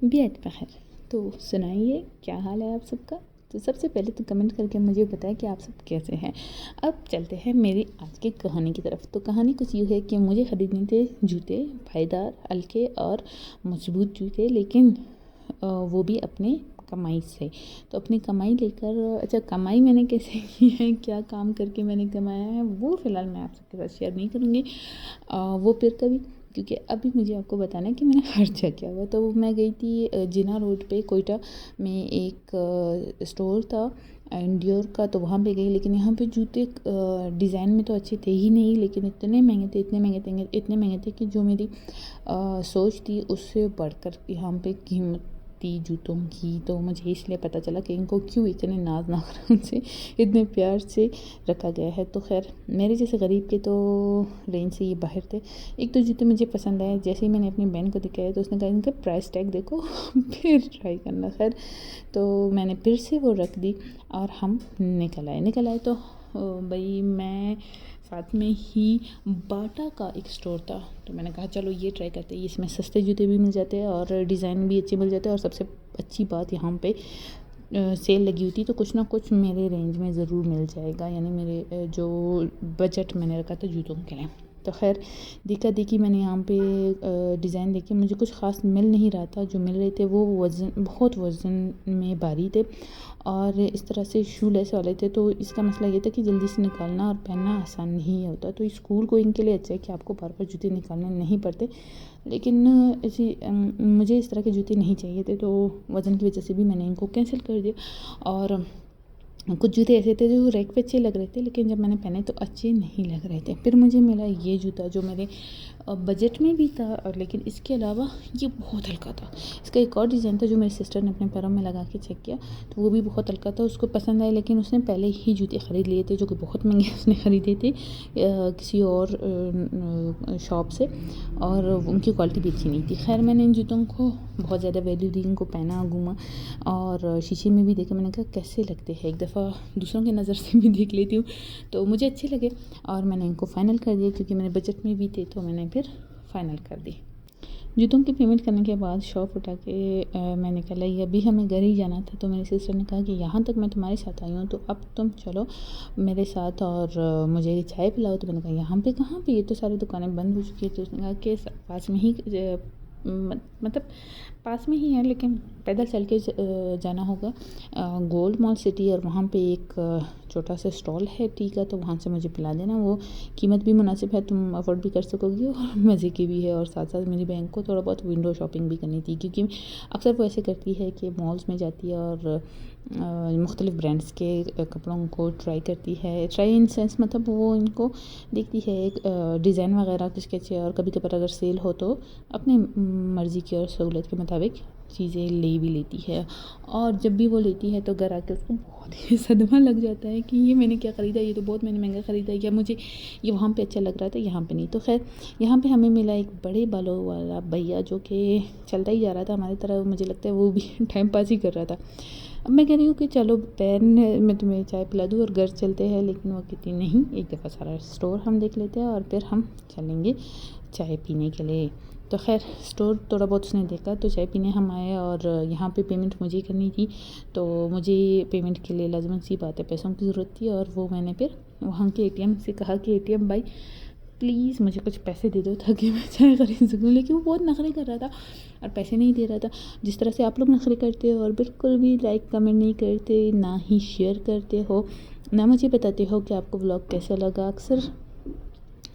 बेहद बखैर। तो सुनाइए क्या हाल है आप सबका। तो सबसे पहले तो कमेंट करके मुझे बताएं कि आप सब कैसे हैं। अब चलते हैं मेरी आज की कहानी की तरफ। तो कहानी कुछ यूँ है कि मुझे ख़रीदने थे जूते, पायदार, हल्के और मजबूत जूते, लेकिन वो भी अपने कमाई से। तो अपनी कमाई लेकर, अच्छा कमाई मैंने कैसे की है, क्या काम करके मैंने कमाया है, वो फ़िलहाल मैं आप सबके साथ शेयर नहीं करूँगी, वो फिर कभी, क्योंकि अभी मुझे आपको बताना है कि मैंने खर्चा क्या हुआ। तो मैं गई थी जिना रोड पे कोयटा में, एक स्टोर था एंडियोर का, तो वहाँ पे गई। लेकिन यहाँ पे जूते डिज़ाइन में तो अच्छे थे ही नहीं, लेकिन इतने महंगे थे, इतने महंगे थे कि जो मेरी सोच थी उससे बढ़कर यहाँ पे कीमत थी जूतों की। तो मुझे इसलिए पता चला कि इनको क्यों इतने नाज नाखुन से, इतने प्यार से रखा गया है। तो खैर मेरे जैसे गरीब के तो रेंज से ये बाहर थे। एक तो जूते मुझे पसंद आए, जैसे ही मैंने अपनी बहन को दिखाया तो उसने कहा इनका प्राइस टैग देखो फिर ट्राई करना। खैर तो मैंने फिर से वो रख दी और हम निकल आए। तो भाई मैं साथ में ही बाटा का एक स्टोर था, तो मैंने कहा चलो ये ट्राई करते हैं। इसमें सस्ते जूते भी मिल जाते हैं और डिज़ाइन भी अच्छे मिल जाते हैं, और सबसे अच्छी बात यहाँ पे सेल लगी हुई थी, तो कुछ ना कुछ मेरे रेंज में ज़रूर मिल जाएगा, यानी मेरे जो बजट मैंने रखा था जूतों के लिए। तो खैर देखी मैंने यहाँ पे डिज़ाइन देखे, मुझे कुछ ख़ास मिल नहीं रहा था। जो मिल रहे थे वो बहुत वज़न में भारी थे और इस तरह से शू लेस वाले थे। तो इसका मसला ये था कि जल्दी से निकालना और पहनना आसान नहीं होता। तो स्कूल गोइंग के लिए अच्छा है कि आपको बार बार जूते निकालने नहीं पड़ते, लेकिन मुझे इस तरह के जूते नहीं चाहिए थे, तो वज़न की वजह से भी मैंने इनको कैंसिल कर दिया। और कुछ जूते ऐसे थे जो रैक पे अच्छे लग रहे थे, लेकिन जब मैंने पहने तो अच्छे नहीं लग रहे थे। फिर मुझे मिला ये जूता जो मेरे बजट में भी था, और लेकिन इसके अलावा ये बहुत हल्का था। इसका एक और डिज़ाइन था जो मेरी सिस्टर ने अपने पैरों में लगा के चेक किया, तो वो भी बहुत हल्का था, उसको पसंद आया। लेकिन उसने पहले ही जूते ख़रीद लिए थे जो कि बहुत महंगे उसने ख़रीदे थे किसी और शॉप से, और उनकी क्वालिटी भी अच्छी नहीं थी। खैर मैंने इन जूतों को बहुत ज़्यादा वैल्यू दी, इनको पहना घूमा और शीशे में भी देखा। मैंने कहा कैसे लगते हैं, एक दफ़ा दूसरों की नज़र से भी देख लेती हूँ, तो मुझे अच्छे लगे और मैंने इनको फ़ाइनल कर दिया, क्योंकि मेरे बजट में भी थे, तो मैंने फिर फ़ाइनल कर दी। जूतों की पेमेंट करने के बाद शॉप उठा के मैं निकल आई। अभी हमें घर ही जाना था, तो मेरी सिस्टर ने कहा कि यहाँ तक मैं तुम्हारे साथ आई हूँ, तो अब तुम चलो मेरे साथ और मुझे चाय पिलाओ। तो मैंने कहा यहाँ पे कहाँ पे, ये तो सारी दुकानें बंद हो चुकी है। तो उसने कहा कि पास में ही मतलब पास में ही है, लेकिन पैदल चल के जाना होगा गोल्ड मॉल सिटी, और वहाँ पे एक छोटा सा स्टॉल है टी का, तो वहाँ से मुझे पिला देना। वो कीमत भी मुनासिब है, तुम अफोर्ड भी कर सकोगी और मज़े की भी है। और साथ साथ मेरी बहन को थोड़ा बहुत विंडो शॉपिंग भी करनी थी, क्योंकि अक्सर वो ऐसे करती है कि मॉल्स में जाती है और मुख्तलिफ़ ब्रांड्स के कपड़ों को ट्राई करती है। ट्राई इन सेंस मतलब वो इनको देखती है एक डिज़ाइन वगैरह किसके अच्छे, और कभी कभार अगर सेल हो तो अपनी मर्ज़ी की और सहूलत के मुताबिक चीज़ें ले भी लेती है। और जब भी वो लेती है तो घर आके उसको बहुत ही सदमा लग जाता है कि ये मैंने क्या ख़रीदा, ये तो बहुत मैंने महंगा ख़रीदा है, या मुझे ये वहाँ पे अच्छा लग रहा था यहाँ पे नहीं। तो खैर यहाँ पे हमें मिला एक बड़े बालों वाला भैया, जो कि चलता ही जा रहा था हमारी तरह, मुझे लगता है वो भी टाइम पास ही कर रहा था। अब मैं कह रही हूँ कि चलो बहन मैं तुम्हें चाय पिला दूँ और घर चलते हैं, लेकिन वो कहती नहीं, एक दफ़ा सारा स्टोर हम देख लेते हैं और फिर हम चलेंगे चाय पीने के लिए। तो खैर स्टोर थोड़ा बहुत उसने देखा, तो चाय पीने हम आए, और यहाँ पे पेमेंट मुझे करनी थी, तो मुझे पेमेंट के लिए लाजमन सी बात है पैसों की ज़रूरत थी। और वो मैंने फिर वहाँ के एटीएम से कहा कि एटीएम भाई प्लीज़ मुझे कुछ पैसे दे दो ताकि मैं चाय ख़रीद सकूँ। लेकिन वो बहुत नखरे कर रहा था और पैसे नहीं दे रहा था, जिस तरह से आप लोग नखरे करते हो और बिल्कुल भी लाइक कमेंट नहीं करते, ना ही शेयर करते हो, ना मुझे बताते हो कि आपको व्लॉग कैसा लगा। अक्सर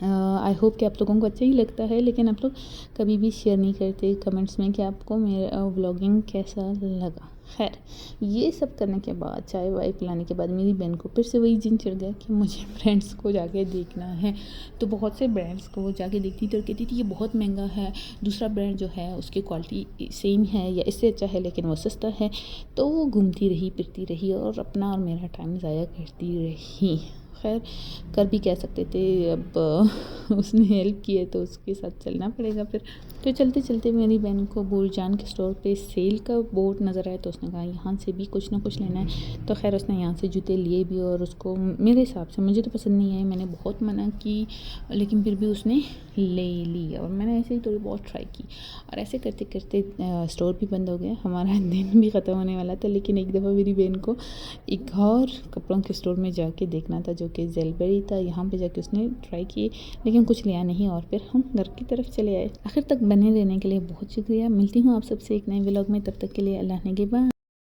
आई होप कि आप लोगों को अच्छा ही लगता है, लेकिन आप लोग कभी भी शेयर नहीं करते कमेंट्स में कि आपको मेरा व्लॉगिंग कैसा लगा। खैर ये सब करने के बाद, चाय वाय पिलाने के बाद, मेरी बहन को फिर से वही जिन चढ़ गया कि मुझे ब्रांड्स को जाके देखना है। तो बहुत से ब्रांड्स को वो जाके देखती थी और कहती थी ये बहुत महंगा है, दूसरा ब्रांड जो है उसकी क्वालिटी सेम है या इससे अच्छा है लेकिन वो सस्ता है। तो वो घूमती रही फिरती रही और अपना और मेरा टाइम ज़ाया करती रही। खैर कर भी कह सकते थे, अब उसने हेल्प की है तो उसके साथ चलना पड़ेगा फिर। तो चलते चलते मेरी बहन को बुरजान के स्टोर पे सेल का बोर्ड नज़र आया, तो उसने कहा यहाँ से भी कुछ ना कुछ लेना है। तो खैर उसने यहाँ से जूते लिए भी, और उसको मेरे हिसाब से, मुझे तो पसंद नहीं आए, मैंने बहुत मना की, लेकिन फिर भी उसने ले ली और मैंने ऐसे ही थोड़ी बहुत ट्राई की। और ऐसे करते करते स्टोर भी बंद हो गया, हमारा दिन भी ख़त्म होने वाला था। लेकिन एक दफ़ा मेरी बहन को एक और कपड़ों के स्टोर में जाके देखना था जो कि जेलबेरी था। यहाँ पे जाके उसने ट्राई किए लेकिन कुछ लिया नहीं, और फिर हम घर की तरफ चले आए। आखिर तक बने रहने के लिए बहुत शुक्रिया। मिलती हूँ आप सबसे एक नए व्लॉग में, तब तक के लिए अल्लाह ने के बाद।